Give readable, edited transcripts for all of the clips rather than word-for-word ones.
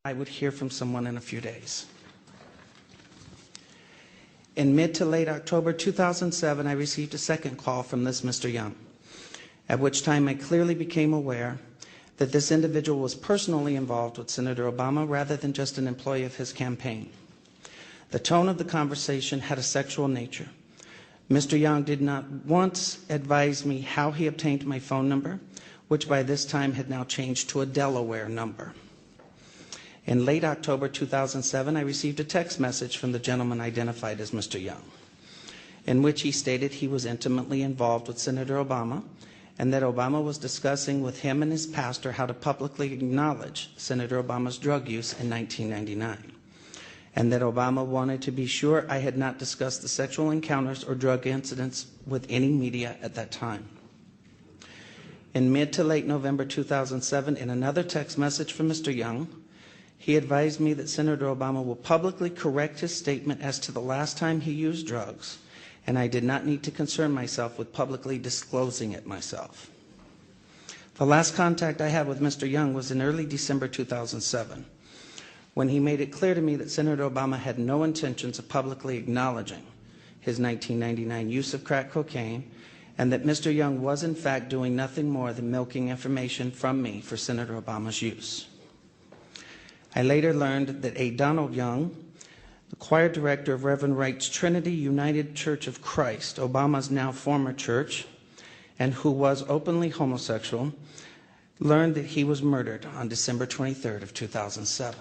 I would hear from someone in a few days. In mid to late October 2007, I received a second call from this Mr. Young, at which time I clearly became aware that this individual was personally involved with Senator Obama rather than just an employee of his campaign. The tone of the conversation had a sexual nature. Mr. Young did not once advise me how he obtained my phone number, which by this time had now changed to a Delaware number. In late October 2007, I received a text message from the gentleman identified as Mr. Young, in which he stated he was intimately involved with Senator Obama and that Obama was discussing with him and his pastor how to publicly acknowledge Senator Obama's drug use in 1999, and that Obama wanted to be sure I had not discussed the sexual encounters or drug incidents with any media at that time. In mid to late November 2007, in another text message from Mr. Young, he advised me that Senator Obama will publicly correct his statement as to the last time he used drugs, and I did not need to concern myself with publicly disclosing it myself. The last contact I had with Mr. Young was in early December 2007, when he made it clear to me that Senator Obama had no intentions of publicly acknowledging his 1999 use of crack cocaine, and that Mr. Young was in fact doing nothing more than milking information from me for Senator Obama's use. I later learned that A. Donald Young, the choir director of Reverend Wright's Trinity United Church of Christ, Obama's now former church, and who was openly homosexual, learned that he was murdered on December 23rd of 2007.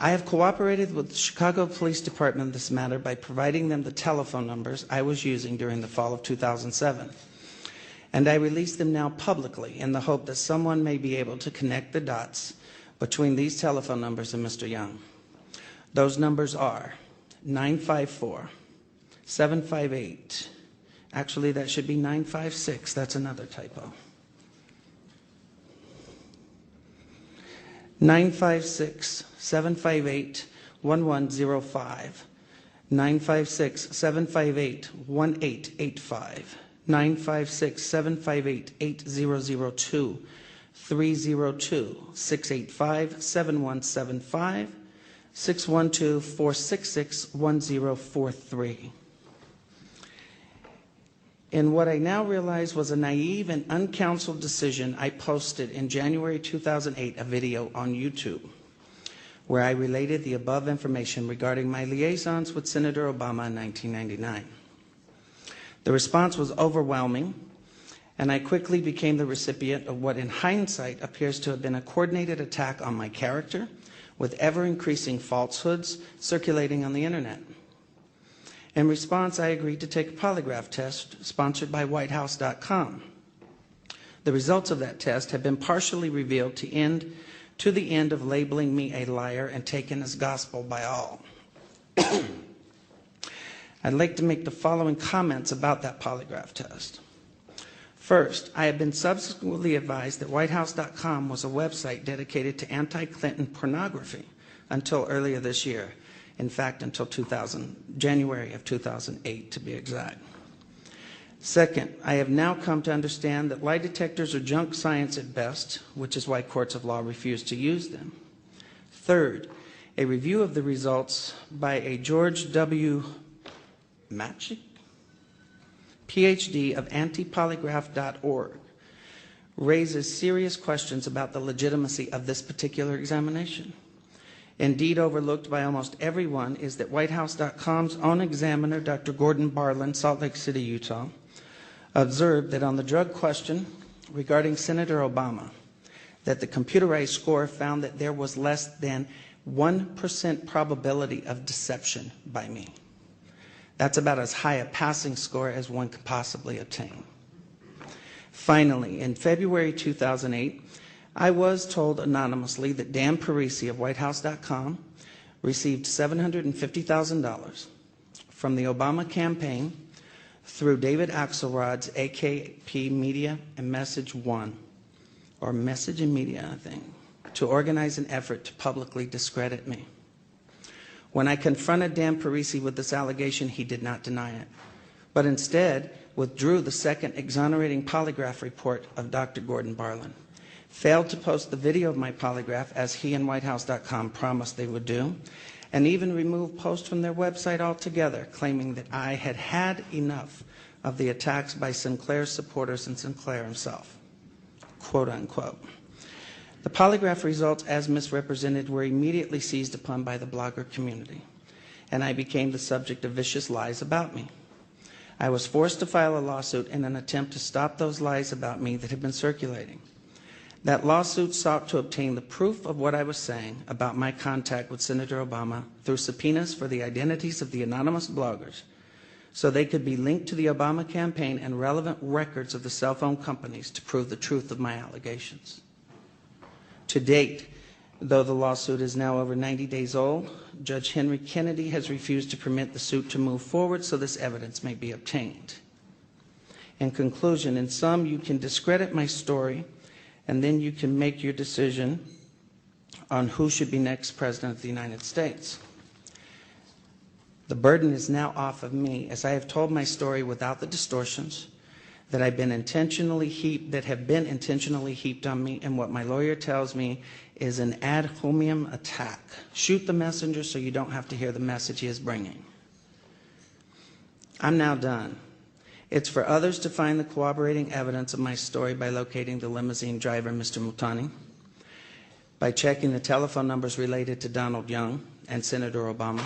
I have cooperated with the Chicago Police Department in this matter by providing them the telephone numbers I was using during the fall of 2007. And I release them now publicly in the hope that someone may be able to connect the dots between these telephone numbers and Mr. Young. Those numbers are 954-758. Actually, that should be 956. That's another typo. 956-758-1105. 956-758-1885. 956-758-8002, 302-685-7175, 612-466-1043. In what I now realize was a naive and uncounseled decision, I posted in January 2008 a video on YouTube where I related the above information regarding my liaisons with Senator Obama in 1999. The response was overwhelming, and I quickly became the recipient of what in hindsight appears to have been a coordinated attack on my character, with ever-increasing falsehoods circulating on the internet. In response, I agreed to take a polygraph test sponsored by WhiteHouse.com. The results of that test have been partially revealed to the end of labeling me a liar and taken as gospel by all. I'd like to make the following comments about that polygraph test. First, I have been subsequently advised that WhiteHouse.com was a website dedicated to anti-Clinton pornography until earlier this year. In fact, until January of 2008, to be exact. Second, I have now come to understand that lie detectors are junk science at best, which is why courts of law refuse to use them. Third, a review of the results by a George W. Matchick, PhD of antipolygraph.org, raises serious questions about the legitimacy of this particular examination. Indeed, overlooked by almost everyone is that WhiteHouse.com's own examiner, Dr. Gordon Berlin, Salt Lake City, Utah, observed that on the drug question regarding Senator Obama, that the computerized score found that there was less than 1% probability of deception by me. That's about as high a passing score as one could possibly obtain. Finally, in February 2008, I was told anonymously that Dan Parisi of WhiteHouse.com received $750,000 from the Obama campaign through David Axelrod's AKP Media and Message One, or Message and Media, I think, to organize an effort to publicly discredit me. When I confronted Dan Parisi with this allegation, he did not deny it, but instead withdrew the second exonerating polygraph report of Dr. Gordon Berlin, failed to post the video of my polygraph as he and WhiteHouse.com promised they would do, and even removed posts from their website altogether, claiming that I had had enough of the attacks by Sinclair's supporters and Sinclair himself, quote unquote. The polygraph results, as misrepresented, were immediately seized upon by the blogger community, and I became the subject of vicious lies about me. I was forced to file a lawsuit in an attempt to stop those lies about me that had been circulating. That lawsuit sought to obtain the proof of what I was saying about my contact with Senator Obama through subpoenas for the identities of the anonymous bloggers, so they could be linked to the Obama campaign and relevant records of the cell phone companies to prove the truth of my allegations. To date, though the lawsuit is now over 90 days old, Judge Henry Kennedy has refused to permit the suit to move forward so this evidence may be obtained. In conclusion, in sum, you can discredit my story, and then you can make your decision on who should be next President of the United States. The burden is now off of me, as I have told my story without the distortions that have been intentionally heaped on me, and what my lawyer tells me is an ad hominem attack. Shoot the messenger so you don't have to hear the message he is bringing. I'm now done. It's for others to find the corroborating evidence of my story by locating the limousine driver, Mr. Mutani, by checking the telephone numbers related to Donald Young and Senator Obama.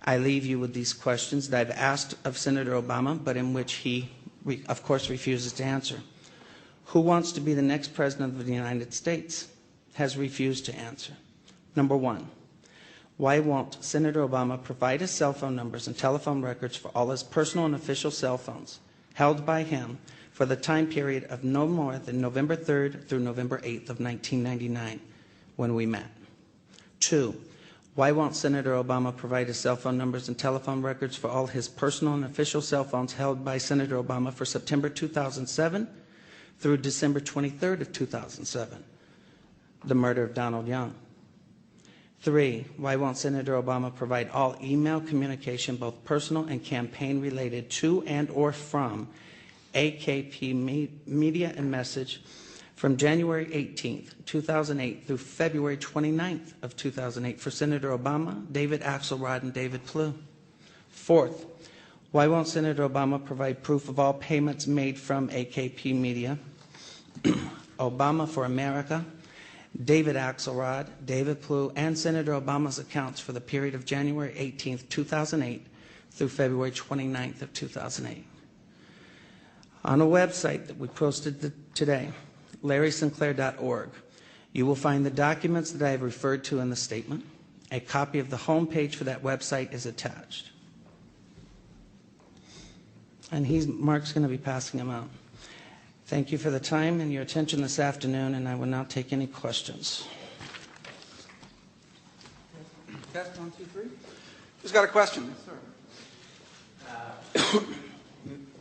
I leave you with these questions that I've asked of Senator Obama, but in which he, of course, refuses to answer. Who wants to be the next President of the United States? Has refused to answer. Number one, why won't Senator Obama provide his cell phone numbers and telephone records for all his personal and official cell phones held by him for the time period of no more than November 3rd through November 8th of 1999 when we met? Two, why won't Senator Obama provide his cell phone numbers and telephone records for all his personal and official cell phones held by Senator Obama for September 2007 through December 23rd of 2007, the murder of Donald Young? Three, why won't Senator Obama provide all email communication, both personal and campaign related to and or from AKP Media and Message from January 18th, 2008 through February 29th of 2008 for Senator Obama, David Axelrod, and David Plouffe? Fourth, why won't Senator Obama provide proof of all payments made from AKP Media, Obama for America, David Axelrod, David Plouffe, and Senator Obama's accounts for the period of January 18th, 2008 through February 29th of 2008? On a website that we posted today, LarrySinclair.org, you will find the documents that I have referred to in the statement. A copy of the homepage for that website is attached. And Mark's going to be passing them out. Thank you for the time and your attention this afternoon, and I will now take any questions. Test 1, 2, 3. Who's got a question? Yes, sir.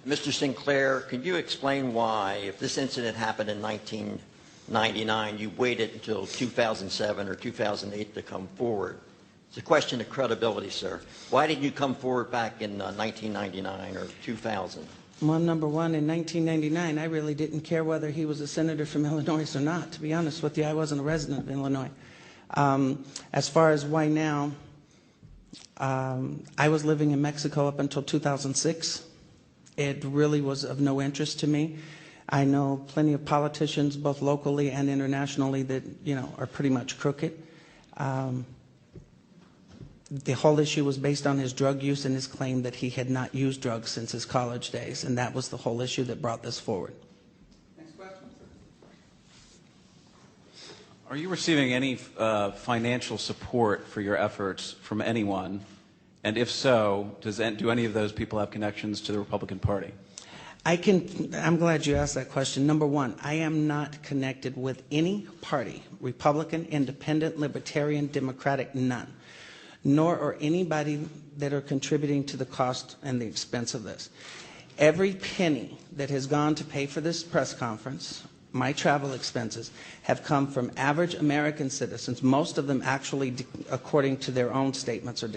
Mr. Sinclair, could you explain why, if this incident happened in 1999, you waited until 2007 or 2008 to come forward? It's a question of credibility, sir. Why didn't you come forward back in 1999 or 2000? Well, number one, in 1999, I really didn't care whether he was a senator from Illinois or not. To be honest with you, I wasn't a resident of Illinois. As far as why now, I was living in Mexico up until 2006. It really was of no interest to me. I know plenty of politicians, both locally and internationally, that are pretty much crooked. The whole issue was based on his drug use and his claim that he had not used drugs since his college days, and that was the whole issue that brought this forward. Next question, sir. Are you receiving any financial support for your efforts from anyone? And if so, do any of those people have connections to the Republican Party? I'm glad you asked that question. Number one, I am not connected with any party, Republican, Independent, Libertarian, Democratic, none. Nor are anybody that are contributing to the cost and the expense of this. Every penny that has gone to pay for this press conference, my travel expenses, have come from average American citizens, most of them actually, according to their own statements, are